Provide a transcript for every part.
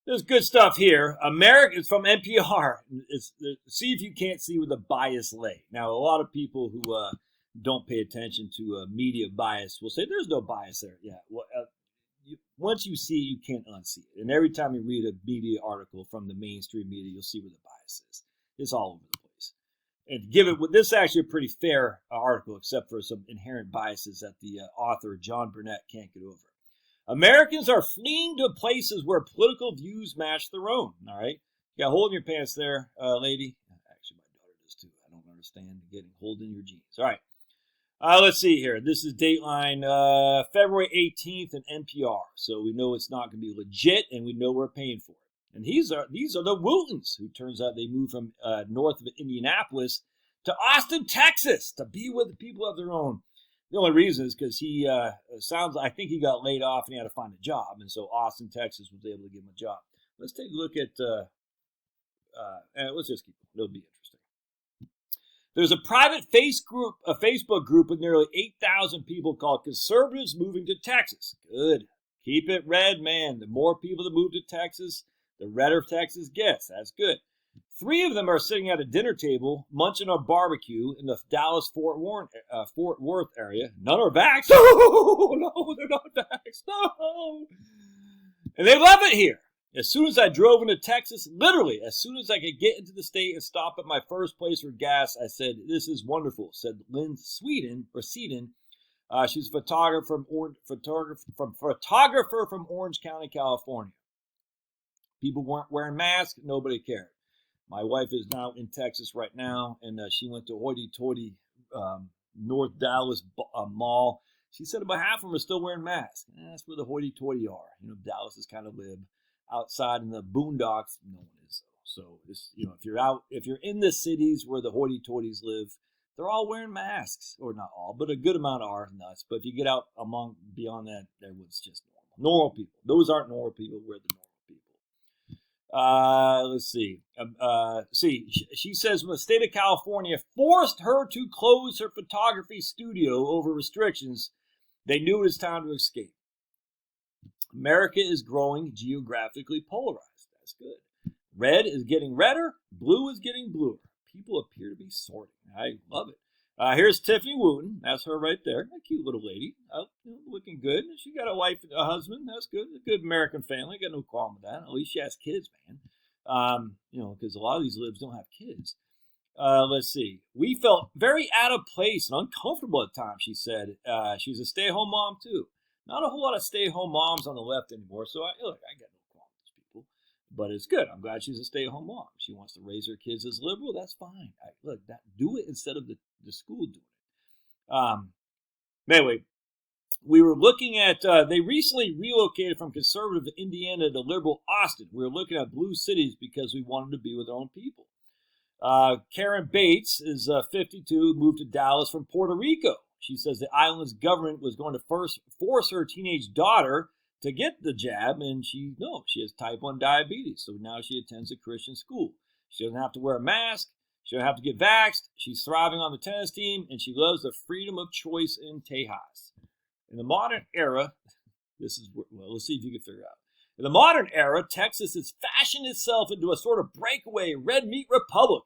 There's good stuff here. America is from NPR. See if you can't see where the bias lay. Now, a lot of people who don't pay attention to media bias will say there's no bias there. Yeah, well, once you see it, you can't unsee it. And every time you read a media article from the mainstream media, you'll see where the bias is. It's all over the place. And this is actually a pretty fair article, except for some inherent biases that the author, John Burnett, can't get over. Americans are fleeing to places where political views match their own. All right? You got a hole in your pants there, lady. Actually, my daughter does too. I don't understand getting hold in your jeans. All right. Let's see here. This is Dateline, February 18th in NPR. So we know it's not going to be legit, and we know we're paying for it. And these are the Wootons, who turns out they moved from north of Indianapolis to Austin, Texas, to be with the people of their own. The only reason is because I think he got laid off and he had to find a job. And so Austin, Texas was able to give him a job. Let's take a look at, let's just keep going. It'll be interesting. There's a private Facebook group with nearly 8,000 people called Conservatives Moving to Texas. Good. Keep it red, man. The more people that move to Texas, the redder Texas gets. That's good. 3 of them are sitting at a dinner table, munching on barbecue in the Dallas-Fort Worth area. None are vaxxed. No, they're not vaxxed. No. And they love it here. As soon as I drove into Texas, literally, as soon as I could get into the state and stop at my first place for gas, I said, "This is wonderful," said Lynn Seaton. She's a photographer from Orange County, California. People weren't wearing masks. Nobody cared. My wife is now in Texas right now, and she went to hoity-toity North Dallas Mall. She said about half of them are still wearing masks. That's where the hoity-toity are. You know, Dallas is kind of lib. Outside in the boondocks, no one is. So, if you're in the cities where the hoity-toities live, they're all wearing masks, or not all, but a good amount are nuts. But if you get out beyond that, everyone's just normal. Normal people. Those aren't normal people. We're the normal people. Let's see. She says when the state of California forced her to close her photography studio over restrictions, they knew it was time to escape. America is growing geographically polarized. That's good. Red is getting redder. Blue is getting bluer. People appear to be sorting. I love it. Here's Tiffany Wooten. That's her right there. A cute little lady. Looking good. She got a wife and a husband. That's good. A good American family. Got no problem with that. At least she has kids, man. Because a lot of these libs don't have kids. Let's see. We felt very out of place and uncomfortable at times, she said. She's a stay-at-home mom, too. Not a whole lot of stay-at-home moms on the left anymore, so I got no problem with these people. But it's good. I'm glad she's a stay-at-home mom. She wants to raise her kids as liberal. That's fine. Do it instead of the school doing it. Anyway, we were looking at, they recently relocated from conservative Indiana to liberal Austin. We were looking at blue cities because we wanted to be with our own people. Karen Bates is 52, moved to Dallas from Puerto Rico. She says the island's government was going to first force her teenage daughter to get the jab, and she has type 1 diabetes, so now she attends a Christian school. She doesn't have to wear a mask. She doesn't have to get vaxxed. She's thriving on the tennis team, and she loves the freedom of choice in Tejas. In the modern era, let's see if you can figure it out. In the modern era, Texas has fashioned itself into a sort of breakaway red meat republic,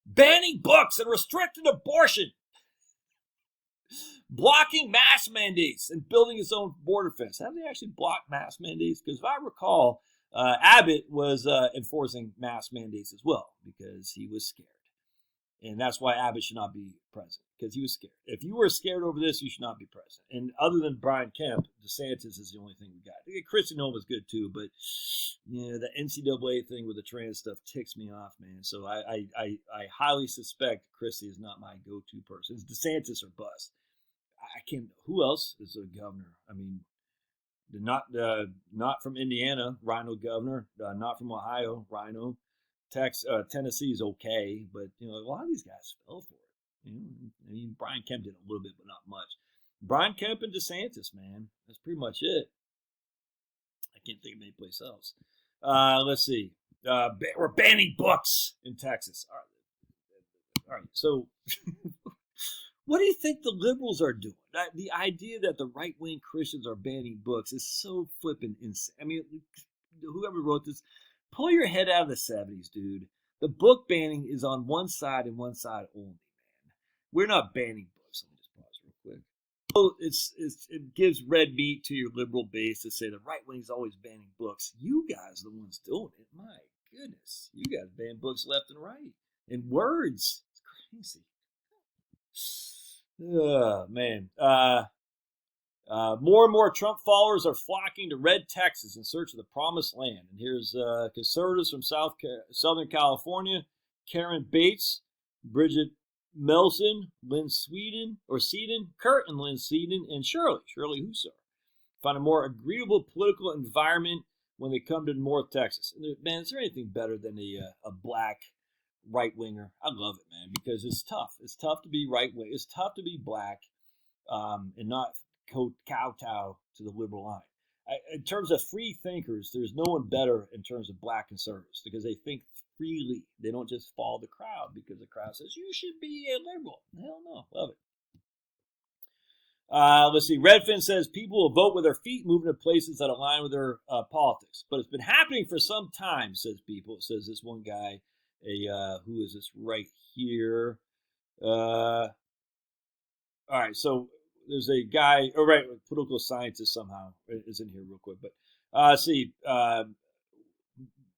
banning books and restricting abortion, blocking mask mandates and building its own border fence. Have they actually blocked mask mandates? Because if I recall, Abbott was enforcing mask mandates as well because he was scared. And that's why Abbott should not be president, because he was scared. If you were scared over this, you should not be president. And other than Brian Kemp, DeSantis is the only thing we got. Kristi Noem was good too, but the NCAA thing with the trans stuff ticks me off, man. So I highly suspect Kristi is not my go-to person. It's DeSantis or bust. I can't. Who else is a governor? I mean, not from Indiana, Rhino governor. Not from Ohio, Rhino. Tennessee's okay, but a lot of these guys fell for it. Brian Kemp did a little bit, but not much. Brian Kemp and DeSantis, man, that's pretty much it. I can't think of any place else. Let's see. We're banning books in Texas. All right. So, what do you think the liberals are doing? The idea that the right-wing Christians are banning books is so flippin' insane. I mean, whoever wrote this. pull your head out of the 70s, dude. The book banning is on one side and one side only, man. We're not banning books. Let me just pause real quick. It gives red meat to your liberal base to say the right wing's always banning books. You guys are the ones doing it. My goodness. You guys ban books left and right. And words. It's crazy. Oh, man. More and more Trump followers are flocking to red Texas in search of the promised land. And here's conservatives from Southern California, Karen Bates, Bridget Melson, Lynn Seaton, Kurt and Lynn Seaton, and Shirley Husar. Find a more agreeable political environment when they come to North Texas. And man, is there anything better than a black right-winger? I love it, man, because it's tough. It's tough to be right-wing. It's tough to be black and not kowtow to the liberal line. In terms of free thinkers, there's no one better in terms of black conservatives because they think freely. They don't just follow the crowd because the crowd says, you should be a liberal. Hell no. Love it. Let's see. Redfin says people will vote with their feet, moving to places that align with their politics. But it's been happening for some time, says people. It says this one guy, who is this right here? All right, so there's a guy, political scientist somehow is in here real quick. But see,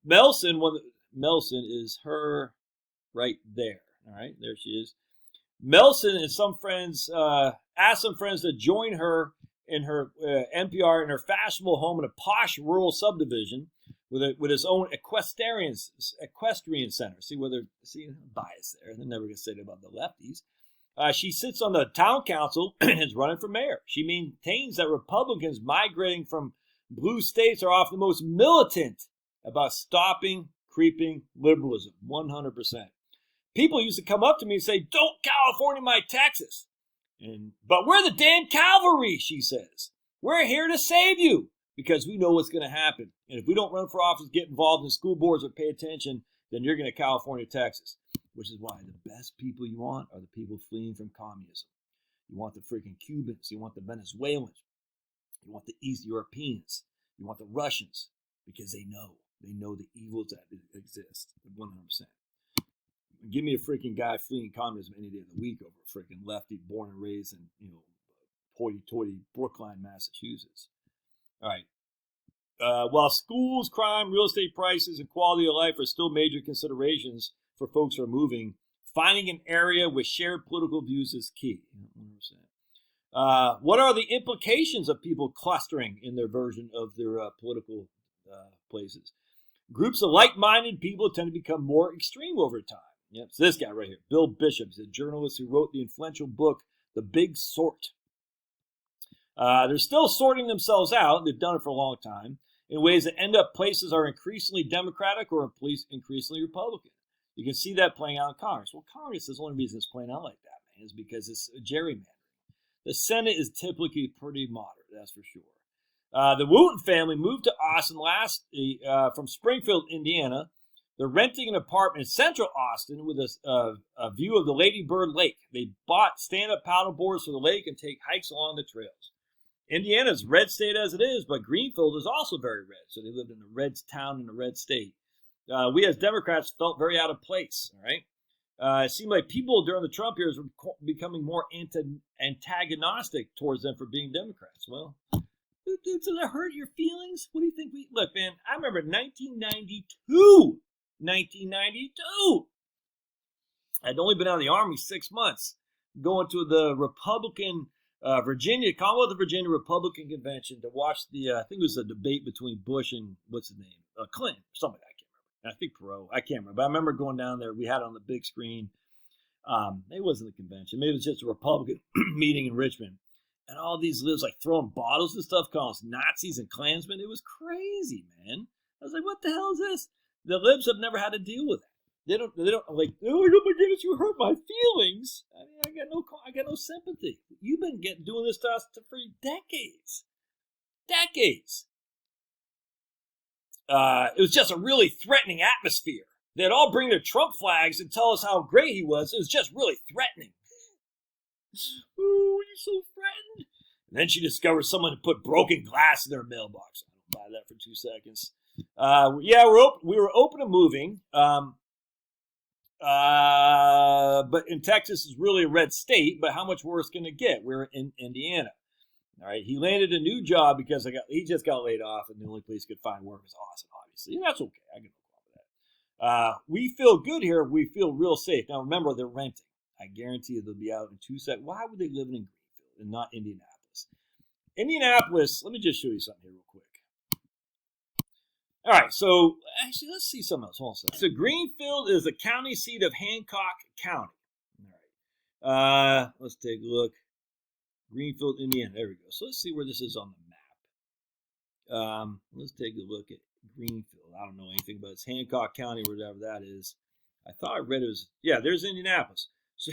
Melson is her right there. All right, there she is. Melson and some friends asked some friends to join her in her NPR in her fashionable home in a posh rural subdivision with his own equestrian center. See bias there. They're never going to say that about the lefties. She sits on the town council and is running for mayor. She maintains that Republicans migrating from blue states are often the most militant about stopping creeping liberalism. 100%. People used to come up to me and say, "Don't California my Texas." But we're the damn cavalry, she says. We're here to save you because we know what's going to happen. And if we don't run for office, get involved in school boards or pay attention, then you're going to California, Texas. Which is why the best people you want are the people fleeing from communism. You want the freaking Cubans. You want the Venezuelans. You want the East Europeans. You want the Russians because they know the evils that exist. 100%. Give me a freaking guy fleeing communism any day of the week over a freaking lefty born and raised in hoity-toity Brookline, Massachusetts. All right. While schools, crime, real estate prices, and quality of life are still major considerations for folks who are moving, finding an area with shared political views is key. 100%. What are the implications of people clustering in their version of their political places? Groups of like-minded people tend to become more extreme over time. Yep, so this guy right here, Bill Bishop, is a journalist who wrote the influential book, The Big Sort. They're still sorting themselves out, they've done it for a long time, in ways that end up places are increasingly Democratic or increasingly Republican. You can see that playing out in Congress. Well, Congress is the only reason it's playing out like that, man, is because it's gerrymandering. The Senate is typically pretty moderate, that's for sure. The Wooten family moved to Austin from Springfield, Indiana. They're renting an apartment in central Austin with a view of the Lady Bird Lake. They bought stand-up paddle boards for the lake and take hikes along the trails. Indiana's red state as it is, but Greenfield is also very red, so they lived in a red town in a red state. We as Democrats felt very out of place, all right? It seemed like people during the Trump years were becoming more antagonistic towards them for being Democrats. Well, does it hurt your feelings? What do you think? Look, man, I remember 1992. I'd only been out of the Army 6 months, going to the Republican Commonwealth of Virginia Republican Convention to watch I think it was a debate between Bush and, what's his name? Clinton, somebody, I can't remember. I think Perot, I can't remember. But I remember going down there. We had it on the big screen. It wasn't a convention. Maybe it was just a Republican meeting in Richmond. And all these libs like throwing bottles and stuff, calling us Nazis and Klansmen. It was crazy, man. I was like, what the hell is this? The libs have never had to deal with that. They don't like, oh my goodness, you hurt my feelings. I mean, I got no sympathy. You've been doing this to us for decades. Decades. It was just a really threatening atmosphere. They'd all bring their Trump flags and tell us how great he was. It was just really threatening. Ooh, you're so threatened. And then she discovered someone had put broken glass in their mailbox. I don't buy that for 2 seconds. Yeah, we were open to moving. But in Texas is really a red state. But how much worse can it get? We're in Indiana. All right. He landed a new job because he just got laid off, and the only place he could find work was Austin. Obviously, and that's okay. I can no problem with that. We feel good here. We feel real safe. Now remember, they're renting. I guarantee you they'll be out in 2 seconds. Why would they live in Greenfield and not Indianapolis? Indianapolis. Let me just show you something here real quick. All right, so actually, let's see something else. Hold on a second. So Greenfield is the county seat of Hancock County. All right, let's take a look. Greenfield, Indiana. There we go. So let's see where this is on the map. Let's take a look at Greenfield. I don't know anything about it. It's Hancock County, whatever that is. I thought I read it was, yeah, there's Indianapolis. So,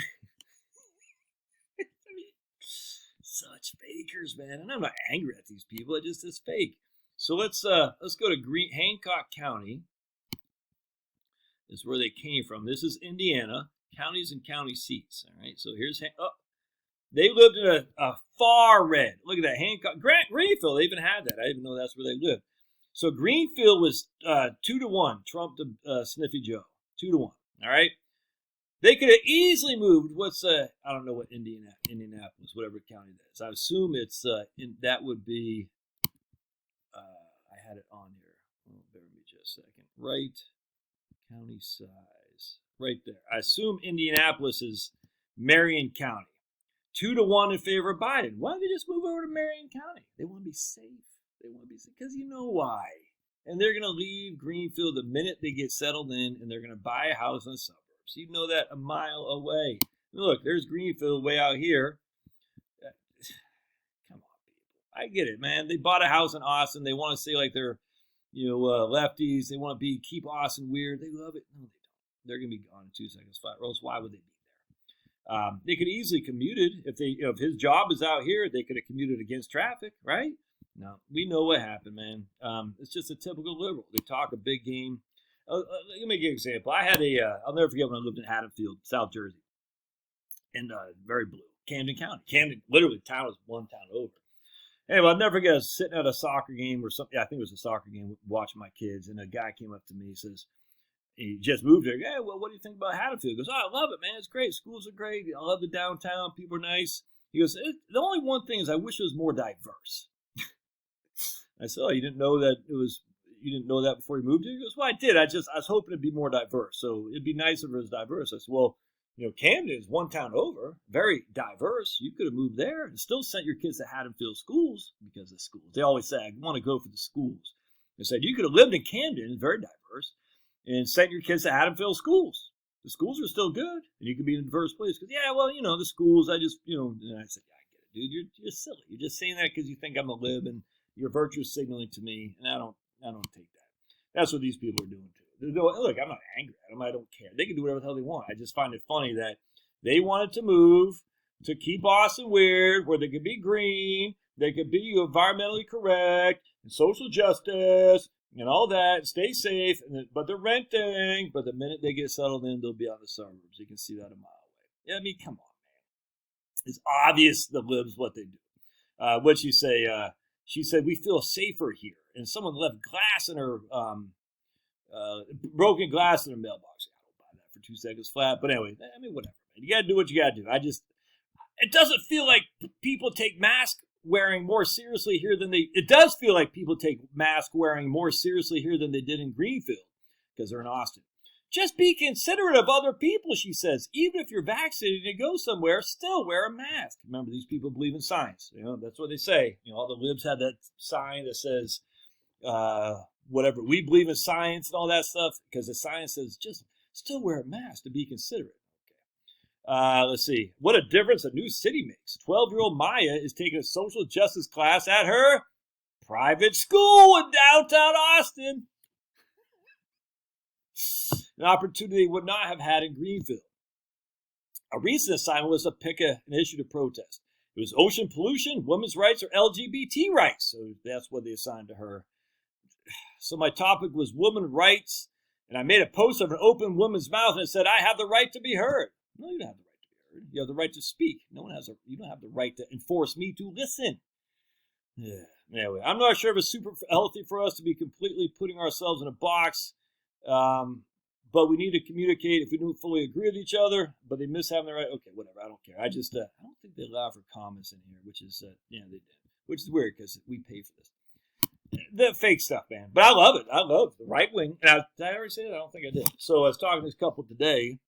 I mean, such fakers, man. And I'm not angry at these people. It just is fake. So let's go to Hancock County. This is where they came from. This is Indiana, counties and county seats. All right, so here's they lived in a far red. Look at that, Hancock, Greenfield. They even had that. I didn't even know that's where they lived. So Greenfield was 2-1. Trump to Sniffy Joe, 2-1. All right, they could have easily moved. I don't know what Indianapolis, whatever county that is. I assume it's that would be. I had it on here. Oh, bear with me just a second. Right, county size, right there. I assume Indianapolis is Marion County. 2-1 in favor of Biden. Why don't they just move over to Marion County? They want to be safe. They want to be safe because you know why. And they're going to leave Greenfield the minute they get settled in, and they're going to buy a house in the suburbs. You know that a mile away. Look, there's Greenfield way out here. I get it, man. They bought a house in Austin. They want to say like they're, lefties. They want to keep Austin weird. They love it. No, they don't. They're gonna be gone in 2 seconds flat. Or else why would they be there? They could easily commuted if his job is out here. They could have commuted against traffic, right? No, we know what happened, man. It's just a typical liberal. They talk a big game. Let me give you an example. I had I'll never forget when I lived in Haddonfield, South Jersey, and very blue, Camden County. Camden, literally, town was one town over. Anyway, I'll never forget, I was sitting at a soccer game or something. Yeah, I think it was a soccer game, watching my kids, and a guy came up to me and says, he just moved there. Hey, well, what do you think about Haddonfield? He goes, I love it, man. It's great. Schools are great. I love the downtown. People are nice. He goes, the only one thing is I wish it was more diverse. I said, you didn't know that before you moved here? He goes, well, I did. I was hoping it'd be more diverse. So it'd be nice if it was diverse. I said, well, Camden is one town over, very diverse. You could have moved there and still sent your kids to Haddonfield schools because of schools. They always say, I want to go for the schools. They said, you could have lived in Camden, it's very diverse, and sent your kids to Haddonfield schools. The schools are still good, and you could be in a diverse place. Because, the schools, I just, and I said, I get it, dude. You're silly. You're just saying that because you think I'm a lib, and you're virtue signaling to me, and I don't take that. That's what these people are doing, too. Look, I'm not angry at them. I don't care. They can do whatever the hell they want. I just find it funny that they wanted to move to keep Austin weird, where they could be green, they could be environmentally correct, and social justice, and all that, stay safe, but they're renting. But the minute they get settled in, they'll be out in the suburbs. You can see that a mile away. I mean, come on, man. It's obvious the libs what they do. What'd she say? She said, we feel safer here. And someone left glass in her... broken glass in the mailbox. I don't buy that for 2 seconds flat. But anyway, whatever, man. You got to do what you got to do. It doesn't feel like people take mask wearing more seriously here than it does feel like people take mask wearing more seriously here than they did in Greenfield because they're in Austin. Just be considerate of other people, she says. Even if you're vaccinated and go somewhere, still wear a mask. Remember, these people believe in science. That's what they say. All the libs had that sign that says, whatever, we believe in science and all that stuff, because the science says just still wear a mask to be considerate. Okay. Let's see. What a difference a new city makes. 12-year-old Maya is taking a social justice class at her private school in downtown Austin. An opportunity they would not have had in Greenfield. A recent assignment was to pick an issue to protest. It was ocean pollution, women's rights, or LGBT rights. So that's what they assigned to her. So my topic was women's rights, and I made a post of an open woman's mouth, and it said, I have the right to be heard. No, you don't have the right to be heard. You have the right to speak. You don't have the right to enforce me to listen. Yeah. Anyway, I'm not sure if it's super healthy for us to be completely putting ourselves in a box, but we need to communicate if we don't fully agree with each other. But they miss having the right. Okay, whatever. I don't care. I don't think they allow for comments in here, which is yeah, they did, which is weird because we pay for this. The fake stuff, man. But I love it. I love the right wing. Did I already say that? I don't think I did. So I was talking to this couple today,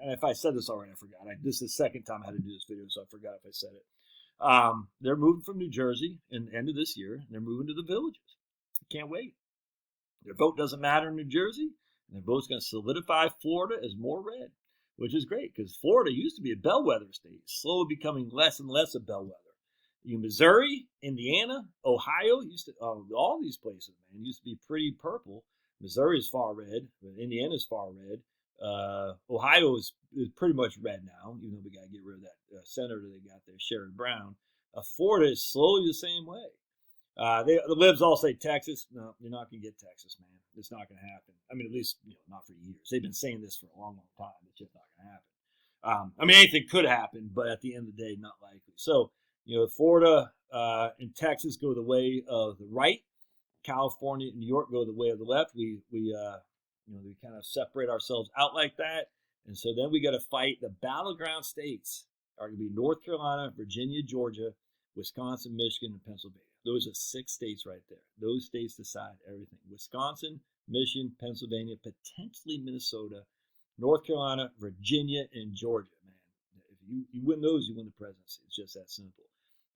and if I said this already, I forgot. This is the second time I had to do this video, so I forgot if I said it. They're moving from New Jersey in the end of this year, and they're moving to the villages. Can't wait. Their vote doesn't matter in New Jersey, and their vote's going to solidify Florida as more red, which is great because Florida used to be a bellwether state, slowly becoming less and less a bellwether. Missouri, Indiana, Ohio used to all these places, man, used to be pretty purple. Missouri is far red, but Indiana is far red. Ohio is pretty much red now, even though we got to get rid of that senator they got there, Sherrod Brown. Florida is slowly the same way. The libs all say Texas. No, you're not going to get Texas, man. It's not going to happen. I mean, at least not for years. They've been saying this for a long, long time. It's just not going to happen. I mean, anything could happen, but at the end of the day, not likely. So, Florida and Texas go the way of the right. California and New York go the way of the left. We kind of separate ourselves out like that. And so then we got to fight. The battleground states are going to be North Carolina, Virginia, Georgia, Wisconsin, Michigan, and Pennsylvania. Those are 6 states right there. Those states decide everything. Wisconsin, Michigan, Pennsylvania, potentially Minnesota, North Carolina, Virginia, and Georgia, man. If you win those, you win the presidency. It's just that simple.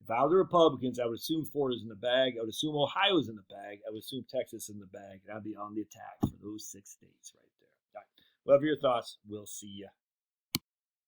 If I were the Republicans, I would assume Florida's in the bag. I would assume Ohio's in the bag. I would assume Texas in the bag. And I'd be on the attack for those 6 states right there. All right. Whatever your thoughts, we'll see you.